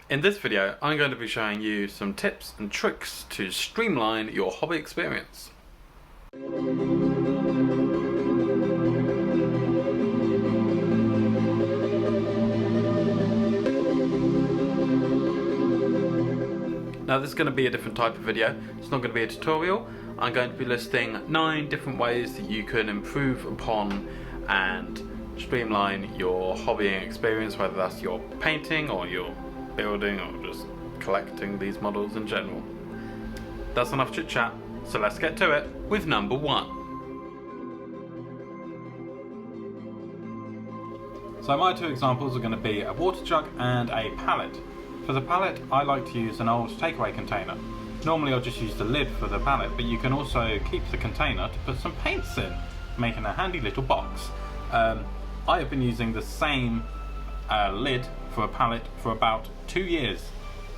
In this video, I'm going to be showing you some tips and tricks to streamline your hobby experience. Now this is going to be a different type of video. It's not going to be a tutorial. I'm going to be listing 9 different ways that you can improve upon and streamline your hobbying experience, whether that's your painting or your building or just collecting these models in general. That's enough chit chat, so let's get to it with number 1. So my 2 examples are going to be a water jug and a palette. For the palette, I like to use an old takeaway container. Normally I'll just use the lid for the palette, but you can also keep the container to put some paints in, making a handy little box. I have been using the same lid for a palette for about 2 years.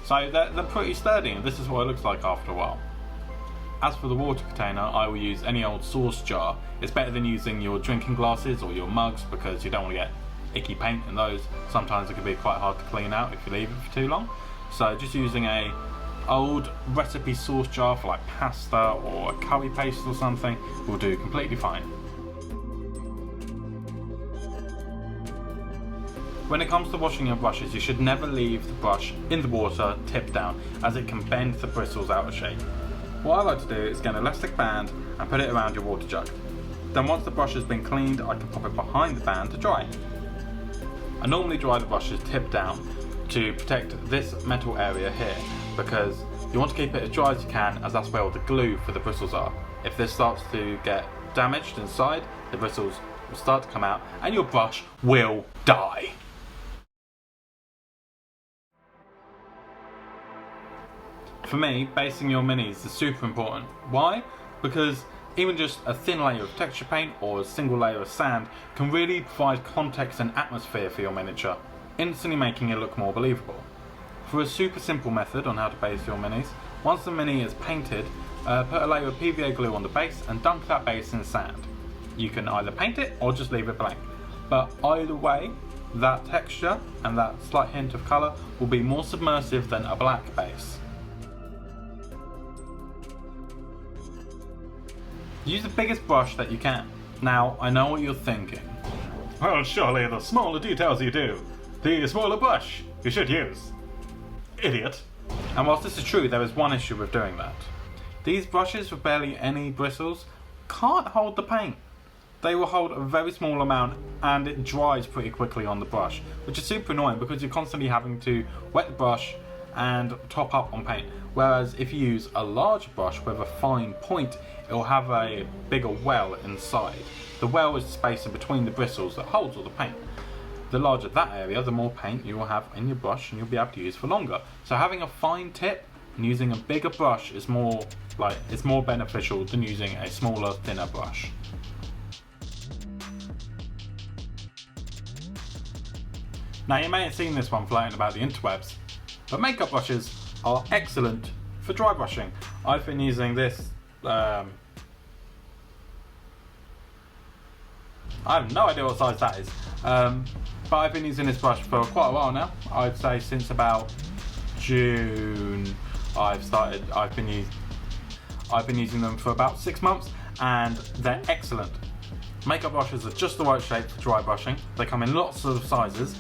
So they're pretty sturdy, and this is what it looks like after a while. As for the water container, I will use any old sauce jar. It's better than using your drinking glasses or your mugs because you don't want to get icky paint in those. Sometimes it can be quite hard to clean out if you leave it for too long. So just using a old recipe sauce jar for like pasta or a curry paste or something will do completely fine. When it comes to washing your brushes, you should never leave the brush in the water tip down, as it can bend the bristles out of shape. What I like to do is get an elastic band and put it around your water jug. Then once the brush has been cleaned, I can pop it behind the band to dry. I normally dry the brushes tip down to protect this metal area here, because you want to keep it as dry as you can, as that's where all the glue for the bristles are. If this starts to get damaged inside, the bristles will start to come out and your brush will die. For me, basing your minis is super important. Why? Because even just a thin layer of texture paint or a single layer of sand can really provide context and atmosphere for your miniature, instantly making it look more believable. For a super simple method on how to base your minis, once the mini is painted, put a layer of PVA glue on the base and dunk that base in sand. You can either paint it or just leave it blank, but either way, that texture and that slight hint of colour will be more submersive than a black base. Use the biggest brush that you can. Now, I know what you're thinking. Well, surely the smaller details you do, the smaller brush you should use. Idiot. And whilst this is true, there is one issue with doing that. These brushes with barely any bristles can't hold the paint. They will hold a very small amount and it dries pretty quickly on the brush, which is super annoying because you're constantly having to wet the brush and top up on paint. Whereas if you use a large brush with a fine point, it will have a bigger well inside. The well is the space in between the bristles that holds all the paint. The larger that area, the more paint you will have in your brush and you'll be able to use for longer. So having a fine tip and using a bigger brush is more beneficial than using a smaller, thinner brush. Now you may have seen this one floating about the interwebs, but makeup brushes are excellent for dry brushing. I've been using this, I have no idea what size that is, but I've been using this brush for quite a while now. I'd say since about June I've been using them for about 6 months and they're excellent. Makeup brushes are just the right shape for dry brushing. They come in lots of sizes.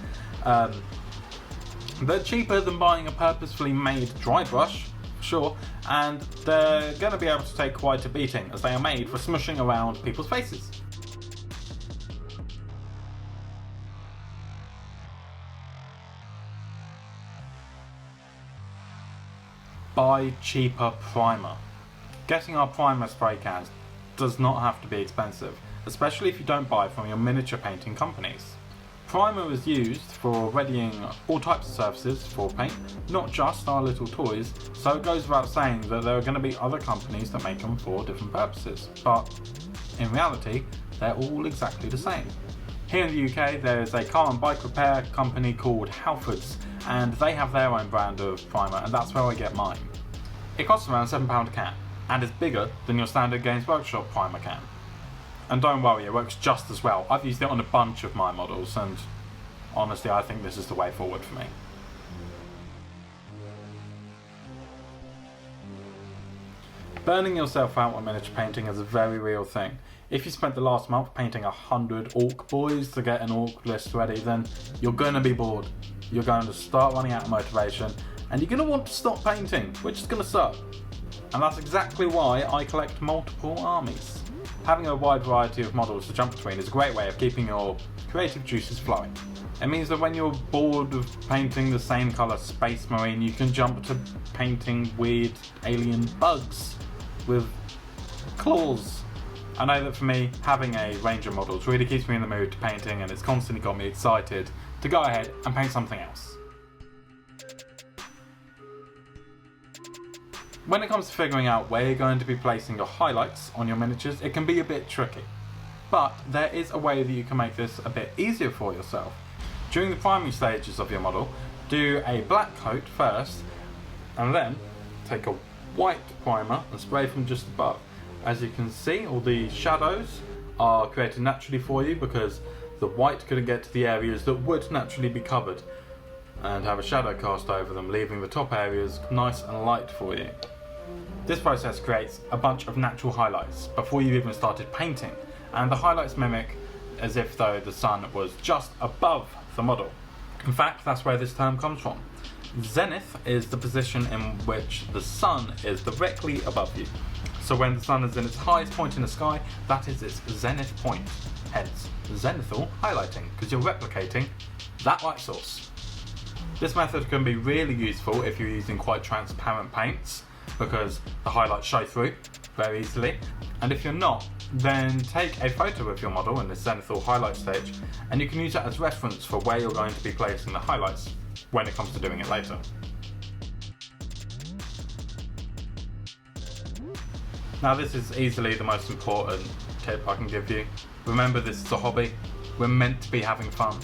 They're cheaper than buying a purposefully made dry brush, for sure, and they're going to be able to take quite a beating as they are made for smushing around people's faces. Buy cheaper primer. Getting our primer spray cans does not have to be expensive, especially if you don't buy from your miniature painting companies. Primer is used for readying all types of surfaces for paint, not just our little toys, so it goes without saying that there are going to be other companies that make them for different purposes, but in reality they're all exactly the same. Here in the UK there is a car and bike repair company called Halfords, and they have their own brand of primer, and that's where I get mine. It costs around £7 a can, and is bigger than your standard Games Workshop primer can. And don't worry, it works just as well. I've used it on a bunch of my models, and honestly I think this is the way forward for me. Burning yourself out on miniature painting is a very real thing. If you spent the last month painting 100 orc boys to get an orc list ready, then you're going to be bored. You're going to start running out of motivation, and you're going to want to stop painting, which is going to suck. And that's exactly why I collect multiple armies. Having a wide variety of models to jump between is a great way of keeping your creative juices flowing. It means that when you're bored of painting the same colour Space Marine, you can jump to painting weird alien bugs with claws. I know that for me, having a range of models really keeps me in the mood to painting, and it's constantly got me excited to go ahead and paint something else. When it comes to figuring out where you're going to be placing your highlights on your miniatures, it can be a bit tricky. But there is a way that you can make this a bit easier for yourself. During the primary stages of your model, do a black coat first, and then take a white primer and spray from just above. As you can see, all the shadows are created naturally for you because the white couldn't get to the areas that would naturally be covered, and have a shadow cast over them, leaving the top areas nice and light for you. This process creates a bunch of natural highlights before you've even started painting, and the highlights mimic as if though the sun was just above the model. In fact, that's where this term comes from. Zenith is the position in which the sun is directly above you. So when the sun is in its highest point in the sky, that is its zenith point. Hence, zenithal highlighting, because you're replicating that light source. This method can be really useful if you're using quite transparent paints, because the highlights show through very easily. And if you're not, then take a photo of your model in the zenithal highlight stage, and you can use that as reference for where you're going to be placing the highlights when it comes to doing it later. Now, this is easily the most important tip I can give you. Remember, this is a hobby. We're meant to be having fun.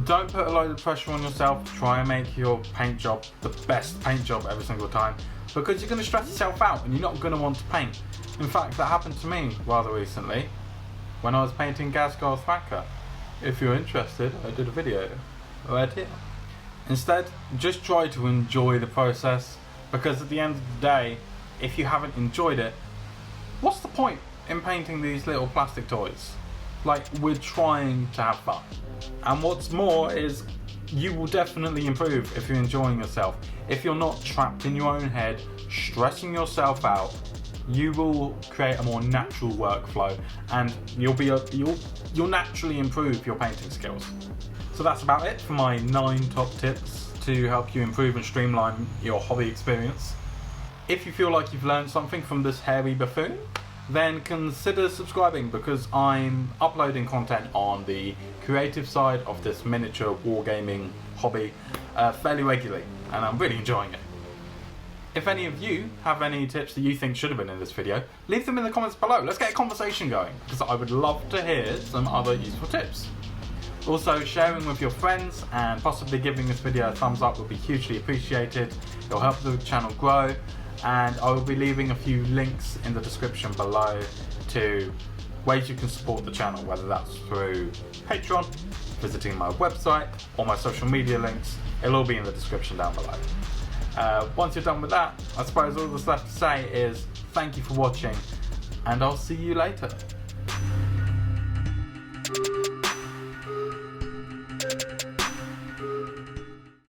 Don't put a load of pressure on yourself to try and make your paint job the best paint job every single time, because you're going to stress yourself out and you're not going to want to paint. In fact, that happened to me rather recently when I was painting Ghazghkull Thraka. If you're interested, I did a video right here. Instead, just try to enjoy the process, because at the end of the day, if you haven't enjoyed it, what's the point in painting these little plastic toys? Like, we're trying to have fun. And what's more is, you will definitely improve if you're enjoying yourself. If you're not trapped in your own head, stressing yourself out, you will create a more natural workflow, and you'll naturally improve your painting skills. So that's about it for my 9 top tips to help you improve and streamline your hobby experience. If you feel like you've learned something from this hairy buffoon, then consider subscribing, because I'm uploading content on the creative side of this miniature wargaming hobby fairly regularly, and I'm really enjoying it. If any of you have any tips that you think should have been in this video, leave them in the comments below. Let's get a conversation going, because I would love to hear some other useful tips. Also, sharing with your friends and possibly giving this video a thumbs up would be hugely appreciated. It'll help the channel grow, and I will be leaving a few links in the description below to ways you can support the channel, whether that's through Patreon, visiting my website, or my social media links. It'll all be in the description down below. Once you're done with that, I suppose all that's left to say is thank you for watching, and I'll see you later.